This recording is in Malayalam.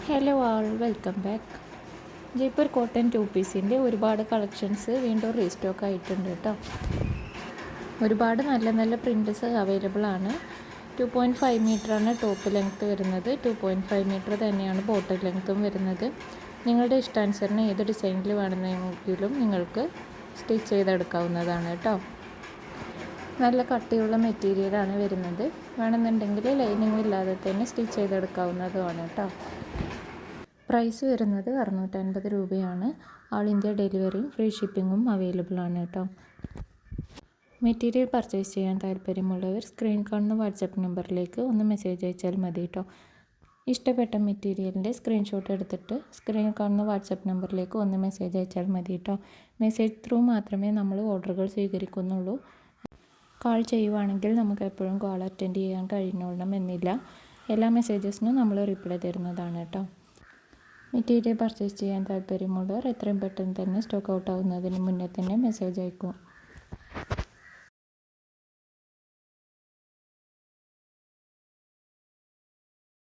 ഹലോ ആൾ, വെൽക്കം ബാക്ക്. ജയ്പൂർ കോട്ടൺ 2 പീസിൻ്റെ ഒരുപാട് കളക്ഷൻസ് വീണ്ടും റീസ്റ്റോക്ക് ആയിട്ടുണ്ട് കേട്ടോ. ഒരുപാട് നല്ല നല്ല പ്രിൻറ്റ്സ് അവൈലബിൾ ആണ്. 2.5 മീറ്ററാണ് ടോപ്പ് ലെങ്ത്ത് വരുന്നത്. 2.5 മീറ്റർ തന്നെയാണ് ബോട്ടം ലെങ്ത്തും വരുന്നത്. നിങ്ങളുടെ ഇഷ്ടാനുസരണം ഏത് ഡിസൈനിൽ വേണമെങ്കിലും നിങ്ങൾക്ക് സ്റ്റിച്ച് ചെയ്തെടുക്കാവുന്നതാണ് കേട്ടോ. നല്ല കട്ടിയുള്ള മെറ്റീരിയലാണ് വരുന്നത്. വേണമെന്നുണ്ടെങ്കിൽ ലൈനിങ് ഇല്ലാതെ തന്നെ സ്റ്റിച്ച് ചെയ്തെടുക്കാവുന്നതുമാണ് കേട്ടോ. പ്രൈസ് വരുന്നത് 650 രൂപയാണ്. ആൾ ഇന്ത്യ ഡെലിവറിയും ഫ്രീ ഷിപ്പിങ്ങും അവൈലബിൾ ആണ് കേട്ടോ. മെറ്റീരിയൽ പർച്ചേസ് ചെയ്യാൻ താല്പര്യമുള്ളവർ സ്ക്രീൻ കാണുന്ന വാട്സപ്പ് നമ്പറിലേക്ക് ഒന്ന് മെസ്സേജ് അയച്ചാൽ മതി കേട്ടോ. ഇഷ്ടപ്പെട്ട മെറ്റീരിയലിൻ്റെ സ്ക്രീൻഷോട്ട് എടുത്തിട്ട് സ്ക്രീൻ കാണുന്ന വാട്സപ്പ് നമ്പറിലേക്ക് ഒന്ന് മെസ്സേജ് അയച്ചാൽ മതി കേട്ടോ. മെസ്സേജ് ത്രൂ മാത്രമേ നമ്മൾ ഓർഡറുകൾ സ്വീകരിക്കുന്നുള്ളൂ. കാൾ ചെയ്യുവാണെങ്കിൽ നമുക്ക് എപ്പോഴും കാൾ അറ്റൻഡ് ചെയ്യാൻ കഴിഞ്ഞോളണം എന്നില്ല. എല്ലാ മെസ്സേജസിനും നമ്മൾ റിപ്ലൈ തരുന്നതാണ് കേട്ടോ. മെറ്റീരിയൽ പർച്ചേസ് ചെയ്യാൻ താല്പര്യമുള്ളവർ എത്രയും പെട്ടെന്ന് തന്നെ സ്റ്റോക്ക് ഔട്ട് ആവുന്നതിന് മുന്നേ തന്നെ മെസ്സേജ് അയക്കും.